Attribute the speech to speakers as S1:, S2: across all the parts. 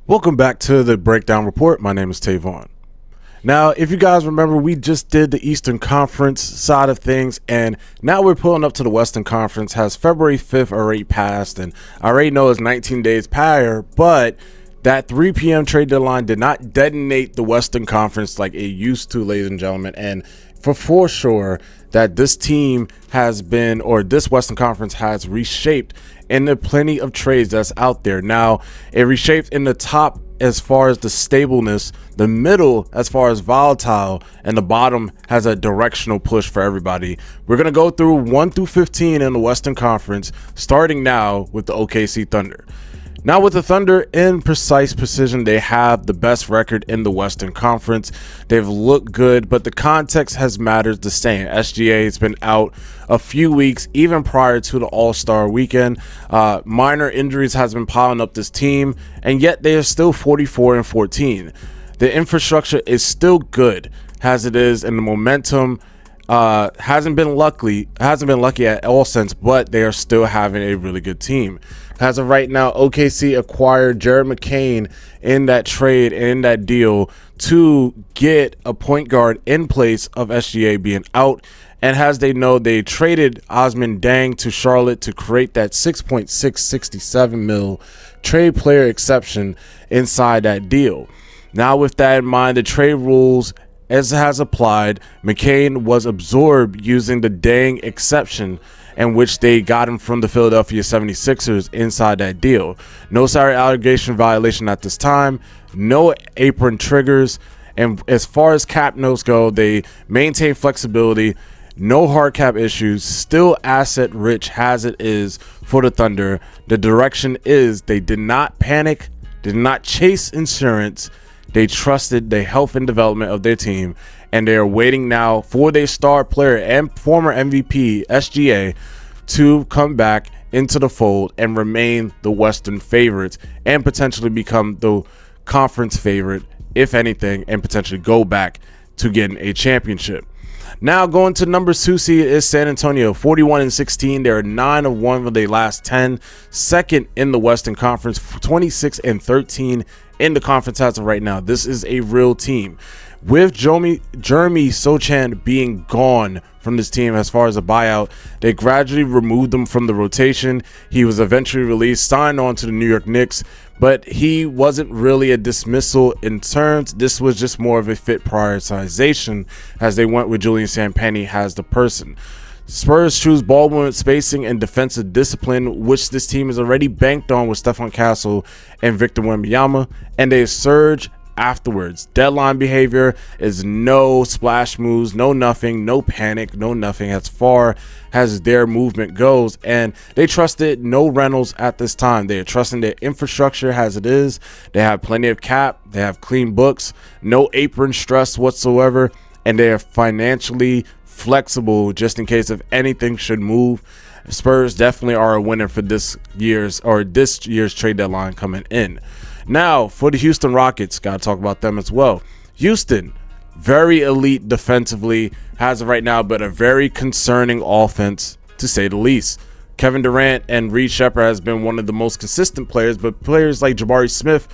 S1: Welcome back to the Breakdown Report. My name is Tavon. Now, if you guys remember, we just did the Eastern Conference side of things, and now we're pulling up to the Western Conference. Has February 5th already passed, and I already know it's 19 days prior, but that 3 p.m. trade deadline did not detonate the Western Conference like it used to, ladies and gentlemen, and for sure that this team has been, or this Western Conference has reshaped into plenty of trades that's out there. Now, it reshaped in the top as far as the stableness, the middle as far as volatile, and the bottom has a directional push for everybody. We're going to go through 1 through 15 in the Western Conference, starting now with the OKC Thunder. Now, with the Thunder, in precise precision, they have the best record in the Western Conference. They've looked good, but the context has mattered the same. SGA has been out a few weeks, even prior to the All-Star weekend. Minor injuries has been piling up this team, and yet they are still 44-14. The infrastructure is still good as it is, and the momentum hasn't been lucky at all since, but they are still having a really good team. As of right now, OKC acquired Jared McCain in that trade, in that deal, to get a point guard in place of SGA being out. And as they know, they traded Osman Dang to Charlotte to create that $6.667 million trade player exception inside that deal. Now, with that in mind, the trade rules as it has applied, McCain was absorbed using the Dang exception, in which they got him from the Philadelphia 76ers inside that deal. No salary allegation violation at this time, no apron triggers, and as far as cap notes go, they maintain flexibility, no hard cap issues, still asset rich as it is for the Thunder. The direction is they did not panic, did not chase insurance. They trusted the health and development of their team, and they are waiting now for their star player and former MVP, SGA, to come back into the fold and remain the Western favorites and potentially become the conference favorite, if anything, and potentially go back to getting a championship. Now, going to number 2 seed is San Antonio, 41-16. They're 9-1 of their last 10. Second in the Western Conference, 26-13 in the conference as of right now. This is a real team. With Jeremy Sochan being gone from this team as far as a buyout, they gradually removed him from the rotation. He was eventually released, signed on to the New York Knicks, but he wasn't really a dismissal in terms. This was just more of a fit prioritization as they went with Julian Sampenny as the person. Spurs choose ball movement, spacing, and defensive discipline, which this team has already banked on with Stephon Castle and Victor Wembanyama, and they surge afterwards. Deadline behavior is no splash moves, no nothing, no panic, no nothing as far as their movement goes, and they trusted no rentals at this time. They are trusting their infrastructure as it is. They have plenty of cap, they have clean books, no apron stress whatsoever, and they are financially flexible just in case if anything should move. Spurs definitely are a winner for this year's trade deadline coming in. Now, for the Houston Rockets, got to talk about them as well. Houston, very elite defensively, has it right now, but a very concerning offense, to say the least. Kevin Durant and Reed Sheppard has been one of the most consistent players, but players like Jabari Smith,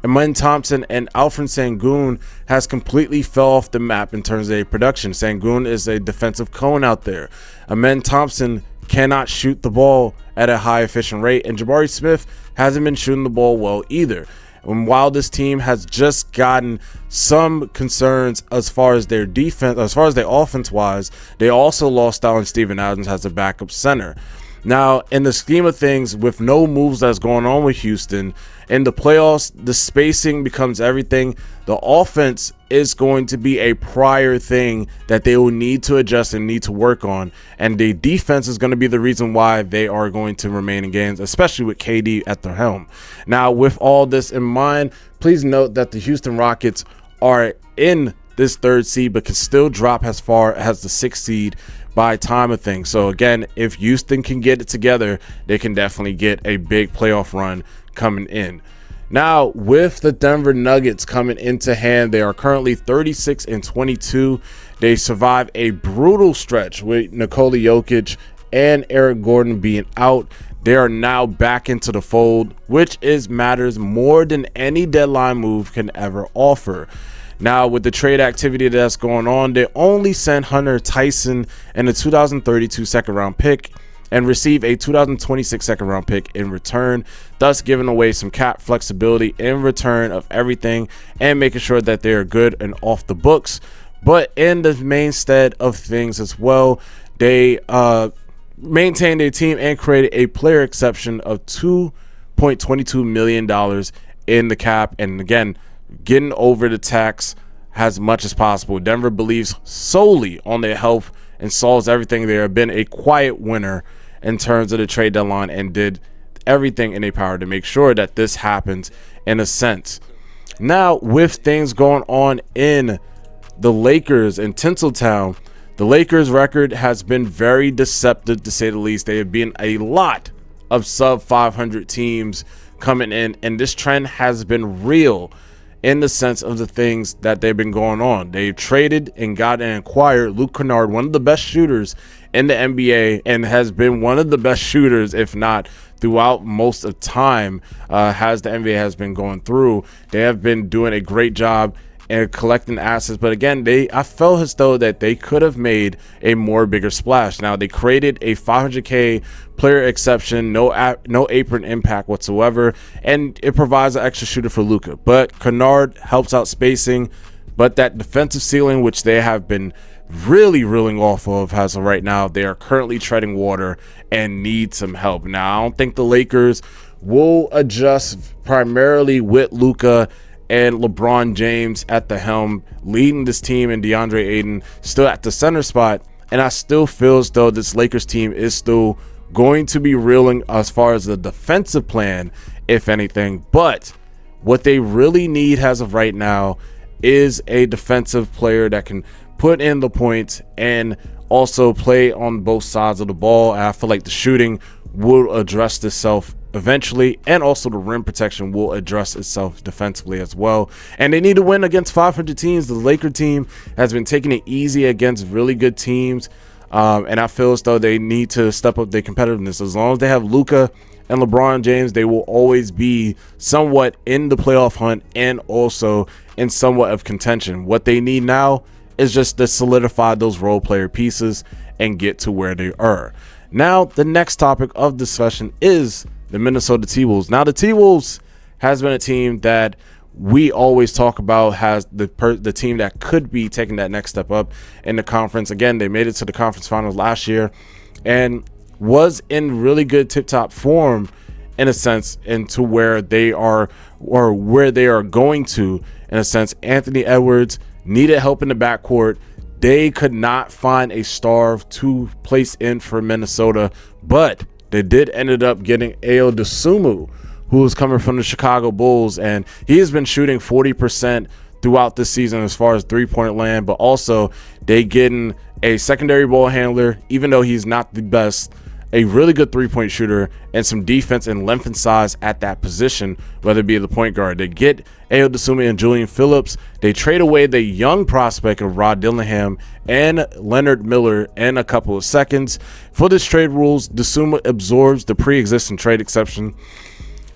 S1: Amen Thompson, and Alfred Sengun has completely fell off the map in terms of their production. Sengun is a defensive cone out there. Amen Thompson cannot shoot the ball at a high efficient rate, and Jabari Smith hasn't been shooting the ball well either. And while this team has just gotten some concerns as far as their defense, as far as their offense wise, they also lost out on Steven Adams as a backup center. Now, in the scheme of things, with no moves that's going on with Houston, in the playoffs, the spacing becomes everything. The offense is going to be a prior thing that they will need to adjust and need to work on. And the defense is going to be the reason why they are going to remain in games, especially with KD at the helm. Now, with all this in mind, please note that the Houston Rockets are in this 3rd seed, but can still drop as far as the 6th seed by time of things. So again, if Houston can get it together, they can definitely get a big playoff run coming in. Now, with the Denver Nuggets coming into hand, they are currently 36-22. They survived a brutal stretch with Nikola Jokic and Eric Gordon being out. they are now back into the fold, which matters more than any deadline move can ever offer. Now, with the trade activity that's going on, they only sent Hunter Tyson and a 2032 second round pick and receive a 2026 second round pick in return, thus giving away some cap flexibility in return of everything and making sure that they are good and off the books. But in the main stead of things as well, they maintained their team and created a player exception of $2.22 million in the cap. And again, getting over the tax as much as possible. Denver believes solely on their health and solves everything. They have been a quiet winner in terms of the trade deadline and did everything in their power to make sure that this happens in a sense. Now, with things going on in the Lakers in Tinseltown, the Lakers record has been very deceptive, to say the least. They have been a lot of sub 500 teams coming in, and this trend has been real in the sense of the things that they've been going on. They've traded and got and acquired Luke Kennard, one of the best shooters in the NBA, and has been one of the best shooters, if not throughout most of time, as the NBA has been going through. They have been doing a great job and collecting assets, but again, I felt as though that they could have made a more bigger splash. Now, they created a $500K player exception, no apron impact whatsoever, and it provides an extra shooter for Luka. But Kennard helps out spacing, but that defensive ceiling, which they have been really reeling off of as of right now, they are currently treading water and need some help. Now, I don't think the Lakers will adjust primarily with Luka and LeBron James at the helm, leading this team, and DeAndre Ayton still at the center spot. And I still feel as though this Lakers team is still going to be reeling as far as the defensive plan, if anything. But what they really need as of right now is a defensive player that can put in the points and also play on both sides of the ball. And I feel like the shooting will address itself eventually, and also the rim protection will address itself defensively as well. And they need to win against 500 teams. The Laker team has been taking it easy against really good teams, and I feel as though they need to step up their competitiveness. As long as they have Luka and LeBron James, they will always be somewhat in the playoff hunt and also in somewhat of contention. What they need now is just to solidify those role player pieces and get to where they are. Now, the next topic of discussion is the Minnesota T-Wolves. Now, the T-Wolves has been a team that we always talk about has the team that could be taking that next step up in the conference. Again, they made it to the conference finals last year and was in really good tip-top form in a sense into where they are, or where they are going to in a sense. Anthony Edwards needed help in the backcourt. They could not find a star to place in for Minnesota, but they did ended up getting Ayo Dosunmu, who is coming from the Chicago Bulls, and he has been shooting 40% throughout this season as far as three-point land, but also they getting a secondary ball handler, even though he's not the best, a really good three-point shooter, and some defense and length and size at that position, whether it be the point guard. They get Ayo Dosunmu and Julian Phillips. They trade away the young prospect of Rod Dillingham and Leonard Miller in a couple of seconds. For this trade rules, Dosunmu absorbs the pre-existing trade exception.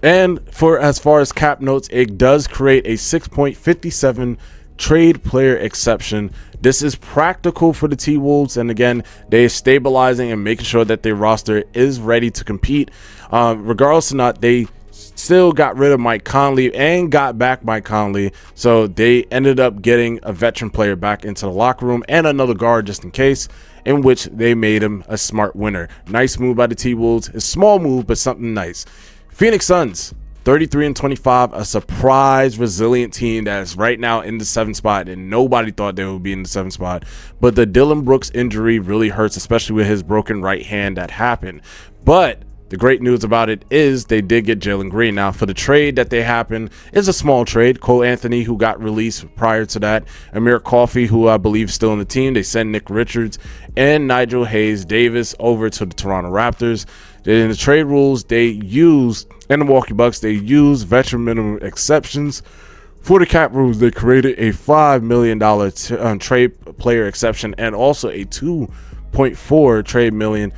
S1: And for as far as cap notes, it does create a 6.57 trade player exception. This is practical for the T-Wolves, and again, they're stabilizing and making sure that their roster is ready to compete. Regardless or not, they still got rid of Mike Conley and got back Mike Conley, so they ended up getting a veteran player back into the locker room and another guard just in case, in which they made him a smart winner. Nice move by the T-Wolves. A small move, but something nice. Phoenix Suns, 33-25, a surprise, resilient team that is right now in the 7th spot, and nobody thought they would be in the 7th spot. But the Dillon Brooks injury really hurts, especially with his broken right hand that happened. But the great news about it is they did get Jalen Green. Now, for the trade that they happened, is a small trade. Cole Anthony, who got released prior to that. Amir Coffey, who I believe is still in the team. They send Nick Richards and Nigel Hayes-Davis over to the Toronto Raptors. In the trade rules, they use, and the Milwaukee Bucks, they use veteran minimum exceptions. For the cap rules, they created a $5 million trade player exception and also a $2.4 trade million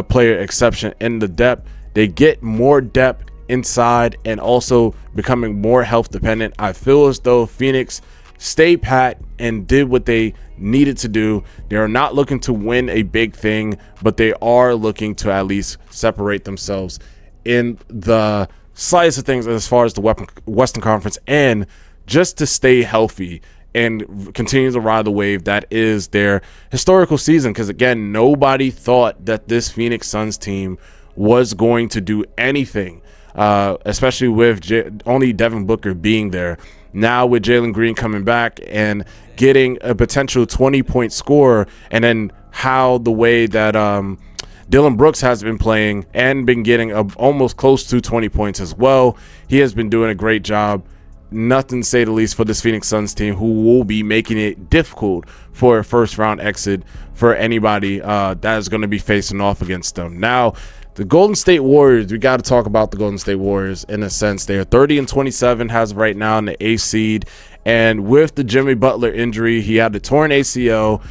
S1: player exception in the depth. they get more depth inside and also becoming more health dependent, I feel as though Phoenix stayed pat and did what they needed to do. They are not looking to win a big thing, but they are looking to at least separate themselves in the slightest of things as far as the Western Conference, and just to stay healthy and continue to ride the wave that is their historical season. Because again, nobody thought that this Phoenix Suns team was going to do anything, especially with only Devin Booker being there. Now with Jalen Green coming back and getting a potential 20-point scorer, and then how the way that Dillon Brooks has been playing and been getting almost close to 20 points as well. He has been doing a great job. Nothing to say the least for this Phoenix Suns team, who will be making it difficult for a first round exit for anybody that is going to be facing off against them. Now, the Golden State Warriors, we got to talk about the Golden State Warriors in a sense. They are 30-27 as of right now in the 8th seed. And with the Jimmy Butler injury, he had the torn ACL.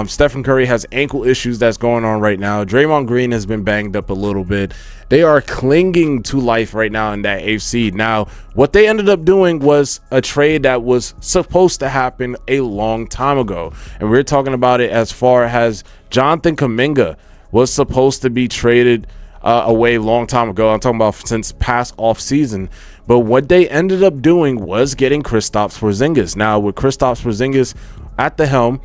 S1: Stephen Curry has ankle issues that's going on right now. Draymond Green has been banged up a little bit. They are clinging to life right now in that 8th seed. Now, what they ended up doing was a trade that was supposed to happen a long time ago. And we're talking about it as far as Jonathan Kuminga was supposed to be traded away a long time ago. I'm talking about since past off season. But what they ended up doing was getting Kristaps Porzingis. Now, with Kristaps Porzingis at the helm,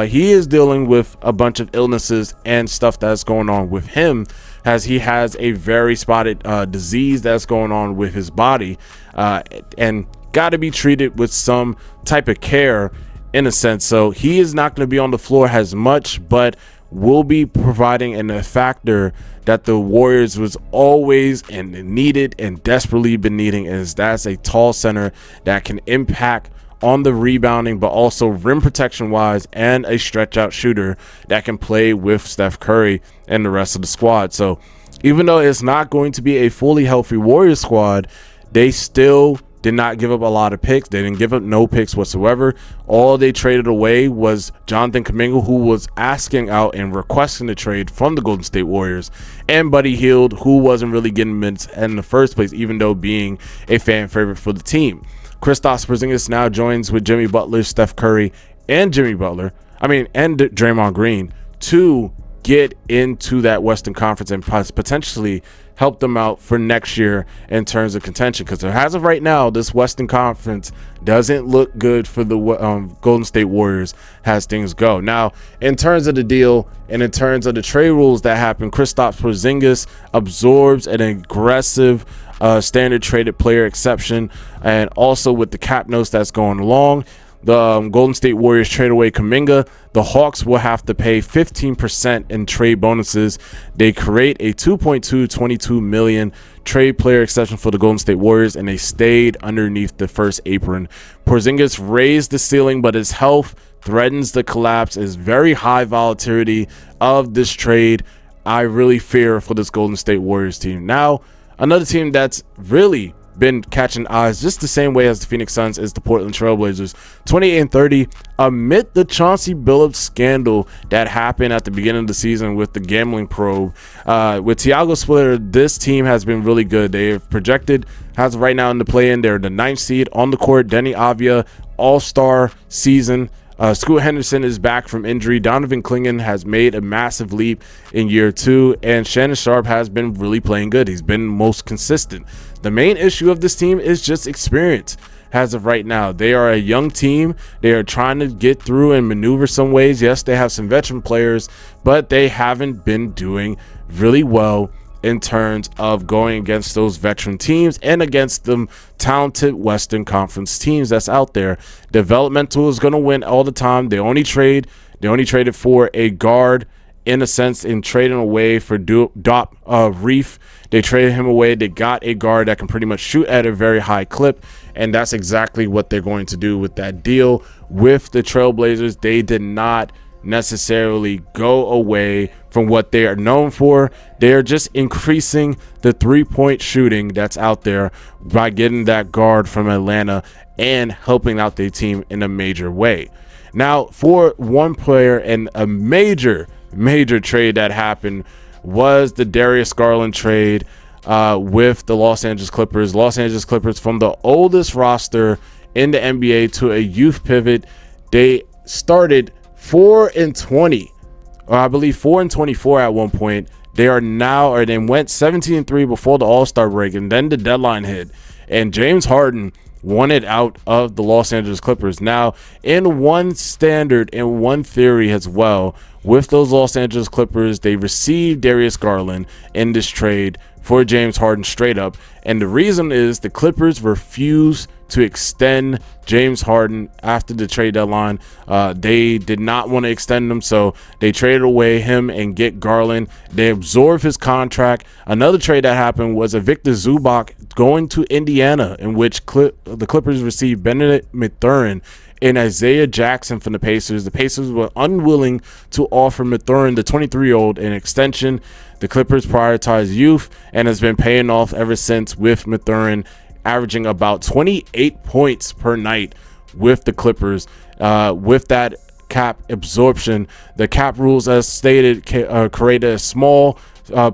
S1: he is dealing with a bunch of illnesses and stuff that's going on with him, as he has a very spotted disease that's going on with his body, and got to be treated with some type of care in a sense. So he is not going to be on the floor as much, but will be providing a factor that the Warriors was always and needed and desperately been needing, is that's a tall center that can impact on the rebounding, but also rim protection wise, and a stretch out shooter that can play with Steph Curry and the rest of the squad. So even though it's not going to be a fully healthy Warriors squad, they still did not give up a lot of picks. They didn't give up no picks whatsoever. All they traded away was Jonathan Kuminga, who was asking out and requesting the trade from the Golden State Warriors, and Buddy Hield, who wasn't really getting minutes in the first place, even though being a fan favorite for the team. Kristaps Porzingis now joins with Jimmy Butler, Steph Curry, and Draymond Green to get into that Western Conference and potentially help them out for next year in terms of contention. Because as of right now, this Western Conference doesn't look good for the Golden State Warriors as things go. Now, in terms of the deal and in terms of the trade rules that happen, Kristaps Porzingis absorbs an aggressive standard traded player exception, and also with the cap notes that's going along, the Golden State Warriors trade away Kuminga. The Hawks will have to pay 15% in trade bonuses. They create a $2.22 million trade player exception for the Golden State Warriors, and they stayed underneath the first apron. Porzingis raised the ceiling, but his health threatens the collapse. Is very high volatility of this trade. I really fear for this Golden State Warriors team. Now, another team that's really been catching eyes just the same way as the Phoenix Suns is the Portland Trailblazers, 28-30, amid the Chauncey Billups scandal that happened at the beginning of the season with the gambling probe. With Tiago Splitter, this team has been really good. They have projected, as of right now in the play-in, they're the 9th seed on the court. Denny Avdia, all-star season. Scoot Henderson is back from injury. Donovan Clingan has made a massive leap in year 2, and Shannon Sharp has been really playing good. He's been most consistent. The main issue of this team is just experience. As of right now, they are a young team. They are trying to get through and maneuver some ways. Yes, they have some veteran players, but they haven't been doing really well in terms of going against those veteran teams and against the talented Western Conference teams that's out there. Developmental is going to win all the time. They only traded for a guard, in a sense, in trading away for Reef. They traded him away. They got a guard that can pretty much shoot at a very high clip, and that's exactly what they're going to do with that deal. With the Trailblazers, they did not necessarily go away from what they are known for. They're just increasing the three-point shooting that's out there by getting that guard from Atlanta and helping out their team in a major way. Now, for one player, and a major trade that happened was the Darius Garland trade. with the Los Angeles Clippers. Los Angeles Clippers, from the oldest roster in the NBA to a youth pivot, they started 4-20, or I believe 4-24 at one point. They are now, or they went 17-3 before the All-Star break, and then the deadline hit, and James Harden won it out of the Los Angeles Clippers. Now, in one standard, in one theory as well, with those Los Angeles Clippers, they received Darius Garland in this trade for James Harden straight up. And the reason is the Clippers refused to extend James Harden after the trade deadline. They did not want to extend him, so they traded away him and get Garland. They absorbed his contract. Another trade that happened was a Victor Zubac going to Indiana, in which the Clippers received Bennedict Mathurin and Isaiah Jackson from the Pacers. The Pacers were unwilling to offer Mathurin, the 23-year-old, an extension. The Clippers prioritized youth and has been paying off ever since, with Mathurin averaging about 28 points per night with the Clippers. With that cap absorption, the cap rules, as stated, created a small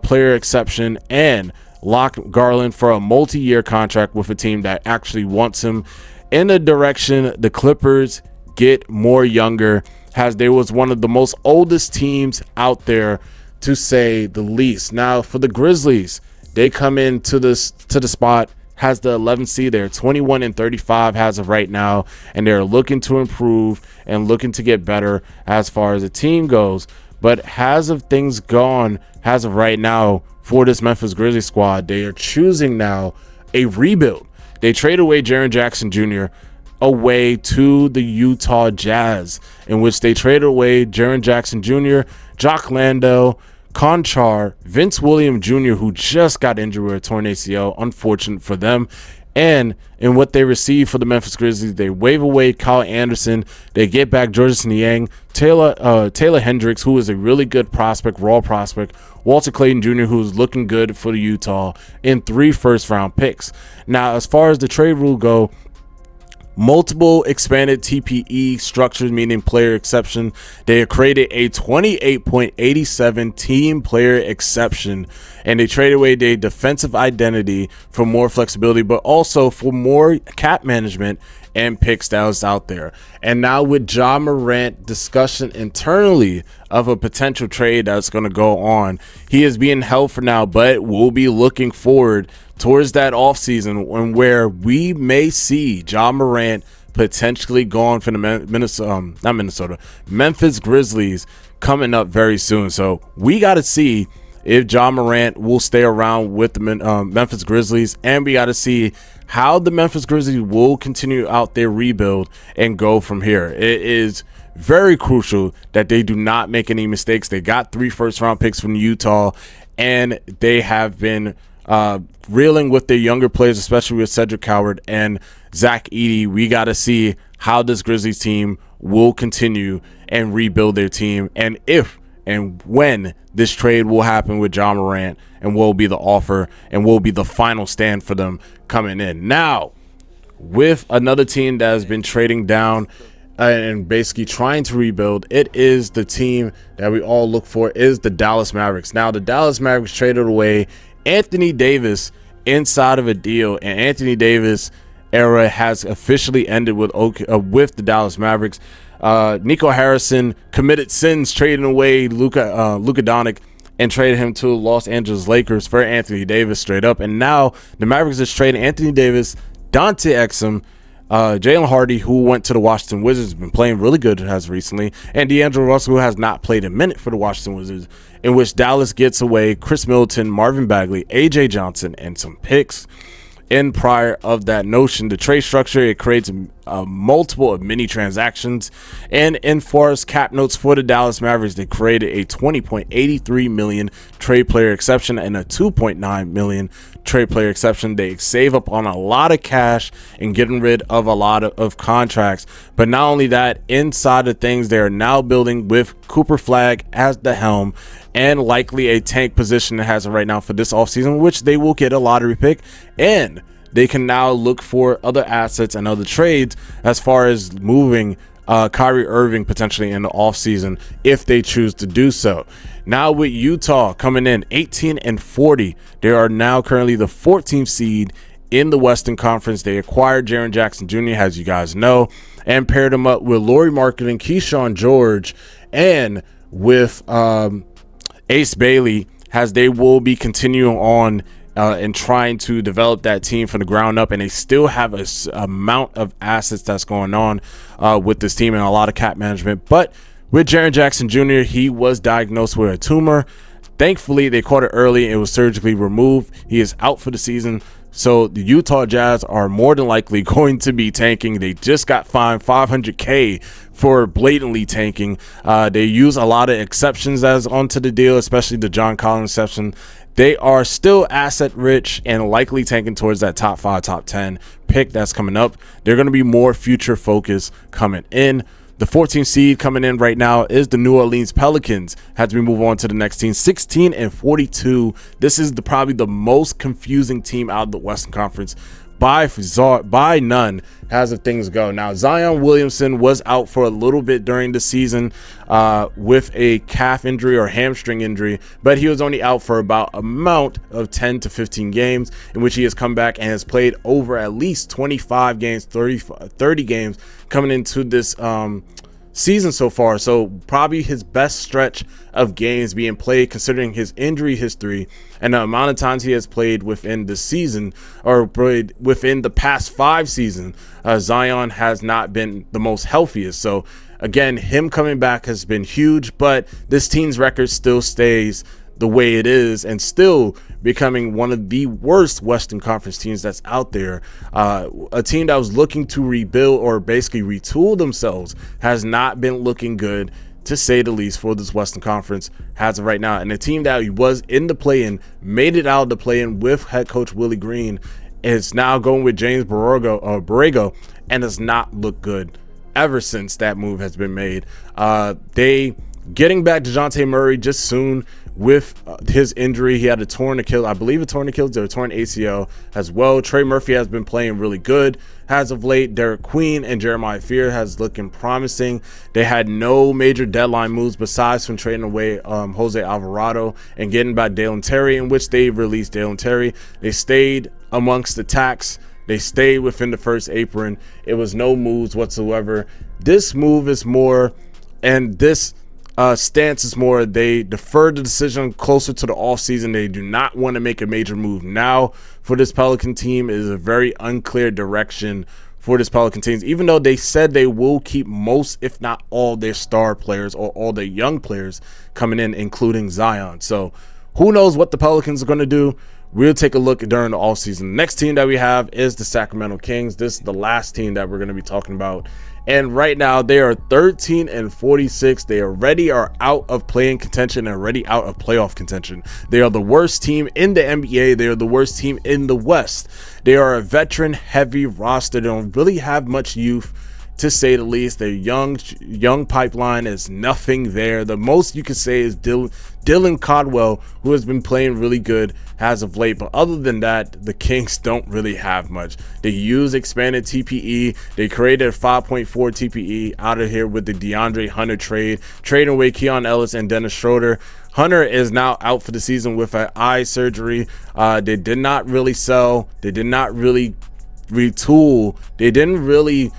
S1: player exception and lock Garland for a multi-year contract with a team that actually wants him, in the direction the Clippers get more younger, as they was one of the most oldest teams out there, to say the least. Now for the Grizzlies, they come into the spot, has the 11th seed. They're 21-35 as of right now, and they're looking to improve and looking to get better as far as the team goes. But as of things gone, as of right now, for this Memphis Grizzlies squad, they are choosing now a rebuild. They trade away Jaren Jackson Jr. away to the Utah Jazz, in which they traded away Jaren Jackson Jr., Jock Landale, Conchar, Vince Williams Jr., who just got injured with a torn ACL, unfortunate for them. And in what they received for the Memphis Grizzlies, they waive away Kyle Anderson. They get back Georges Niang, Taylor Hendricks, who is a really good prospect, raw prospect, Walter Clayton Jr., who's looking good for the Utah, and 3 first-round picks. Now, as far as the trade rule go, multiple expanded TPE structures, meaning player exception. They have created a 28.87 team player exception, and they traded away their defensive identity for more flexibility, but also for more cap management and picks that was out there. And now with Ja Morant discussion internally of a potential trade that's going to go on, he is being held for now, but we'll be looking forward towards that offseason, where we may see Ja Morant potentially gone from the Memphis Grizzlies coming up very soon. So we got to see if Ja Morant will stay around with the Memphis Grizzlies, and we got to see how the Memphis Grizzlies will continue out their rebuild and go from here. It is very crucial that they do not make any mistakes. They got 3 first-round picks from Utah, and they have been reeling with their younger players, especially with Cedric Howard and Zach Edey. We got to see how this Grizzlies team will continue and rebuild their team, and if and when this trade will happen with Ja Morant, and will be the offer and will be the final stand for them coming in. Now, with another team that has been trading down and basically trying to rebuild, it is the team that we all look for, is the Dallas Mavericks. Now, the Dallas Mavericks traded away Anthony Davis inside of a deal, and Anthony Davis era has officially ended with the Dallas Mavericks. Nico Harrison committed sins trading away Luka Doncic and traded him to Los Angeles Lakers for Anthony Davis straight up. And now the Mavericks is trading Anthony Davis, Dante Exum, Jalen Hardy, who went to the Washington Wizards, been playing really good as recently, and D'Angelo Russell, who has not played a minute for the Washington Wizards, in which Dallas gets away Chris Middleton, Marvin Bagley, AJ Johnson, and some picks. In prior of that notion, the trade structure, it creates multiple of mini transactions, and in forest cap notes for the Dallas Mavericks, they created a $20.83 million trade player exception and a $2.9 million trade player exception. They save up on a lot of cash and getting rid of a lot of contracts. But not only that, inside of things, they are now building with Cooper Flagg as the helm, and likely a tank position that has it right now for this offseason, which they will get a lottery pick, and they can now look for other assets and other trades as far as moving Kyrie Irving potentially in the offseason if they choose to do so. Now with Utah coming in 18-40, they are now currently the 14th seed in the Western Conference. They acquired Jaren Jackson Jr., as you guys know, and paired him up with Lauri Markkanen, Keyshawn George, and with Ace Bailey, as they will be continuing on and trying to develop that team from the ground up. And they still have a amount of assets that's going on with this team and a lot of cap management. But with Jaren Jackson Jr., he was diagnosed with a tumor. Thankfully, they caught it early. It was surgically removed. He is out for the season. So the Utah Jazz are more than likely going to be tanking. They just got fined $500K for blatantly tanking. They use a lot of exceptions as onto the deal, especially the John Collins exception. They are still asset rich and likely tanking towards that top 5, top 10 pick that's coming up. They're going to be more future focused coming in. The 14th seed coming in right now is the New Orleans Pelicans. As we move on to the next team, 16-42. This is probably the most confusing team out of the Western Conference by none as of things go. Now, Zion Williamson was out for a little bit during the season with a calf injury or hamstring injury, but he was only out for about amount of 10 to 15 games, in which he has come back and has played over at least 25 games, 30 games coming into this season so far. So probably his best stretch of games being played, considering his injury history and the amount of times he has played within the season, or played within the past 5 seasons. Zion has not been the most healthiest. So again, him coming back has been huge, but this team's record still stays the way it is and still becoming one of the worst Western Conference teams that's out there. A team that was looking to rebuild or basically retool themselves has not been looking good, to say the least, for this Western Conference as of right now. And the team that was in the play-in, made it out of the play-in with head coach Willie Green, is now going with James Borrego, and does not look good ever since that move has been made. They getting back DeJounte Murray just soon with his injury. He had a torn Achilles, I believe a torn Achilles or a torn ACL as well. Trey Murphy has been playing really good as of late. Derek Queen and Jeremiah Fear has looking promising. They had no major deadline moves besides from trading away Jose Alvarado and getting back Dalen Terry, in which they released Dalen Terry. They stayed amongst the tax. They stayed within the first apron. It was no moves whatsoever. This move is more, and this stance is more, they deferred the decision closer to the offseason. They do not want to make a major move now for this Pelican team. It is a very unclear direction for this Pelican team, even though they said they will keep most, if not all, their star players or all their young players coming in, including Zion. So who knows what the Pelicans are going to do. We'll take a look during the offseason. Next team that we have is the Sacramento Kings. This is the last team that we're going to be talking about. And right now they are 13-46. They already are out of play-in contention and already out of playoff contention. They are the worst team in the NBA. They are the worst team in the West. They are a veteran-heavy roster. They don't really have much youth, to say the least. Their young pipeline is nothing there. The most you could say is Dylan Caldwell, who has been playing really good as of late. But other than that, the Kings don't really have much. They use expanded TPE. They created a 5.4 TPE out of here with the DeAndre Hunter trade, trading away Keon Ellis and Dennis Schroeder. Hunter is now out for the season with an eye surgery. They did not really sell. They did not really retool. They didn't really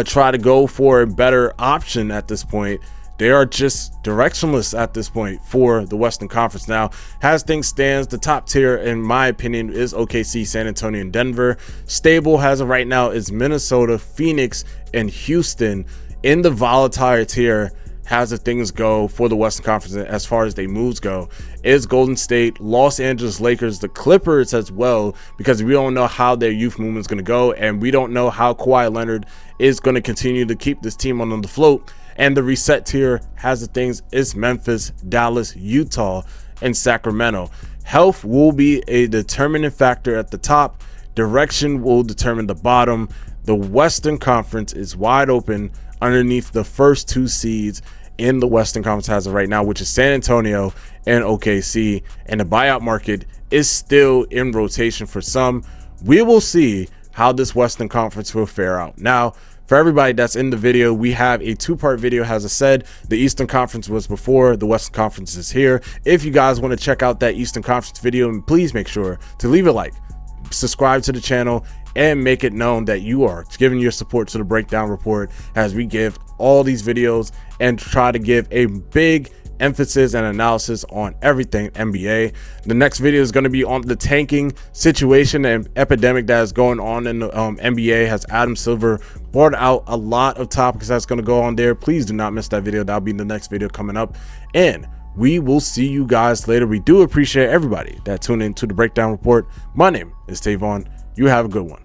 S1: try to go for a better option at this point. They are just directionless at this point for the Western Conference. Now, as things stands, the top tier, in my opinion, is OKC, San Antonio, and Denver. Stable as of right now is Minnesota, Phoenix, and Houston. In the volatile tier, as the things go for the Western Conference as far as they moves go, is Golden State, Los Angeles Lakers, the Clippers as well, because we don't know how their youth movement is going to go, and we don't know how Kawhi Leonard is going to continue to keep this team on the float. And the reset tier has the things is Memphis, Dallas, Utah, and Sacramento. Health will be a determining factor at the top. Direction will determine the bottom. The Western Conference is wide open underneath the first 2 seeds in the Western Conference as of right now, which is San Antonio and OKC. And the buyout market is still in rotation for some. We will see how this Western Conference will fare out. Now, For everybody that's in the video, we have a two-part video. As I said, the Eastern Conference was before, the Western Conference is here. If you guys want to check out that Eastern Conference video, please make sure to leave a like, subscribe to the channel, and make it known that you are giving your support to the Breakdown Report as we give all these videos and try to give a big emphasis and analysis on everything NBA. The next video is going to be on the tanking situation and epidemic that is going on in the NBA. Has Adam Silver brought out a lot of topics that's going to go on there. Please do not miss that video. That'll be the next video coming up, and we will see you guys later. We do appreciate everybody that tuned into the Breakdown Report. My name is Tavon. You have a good one.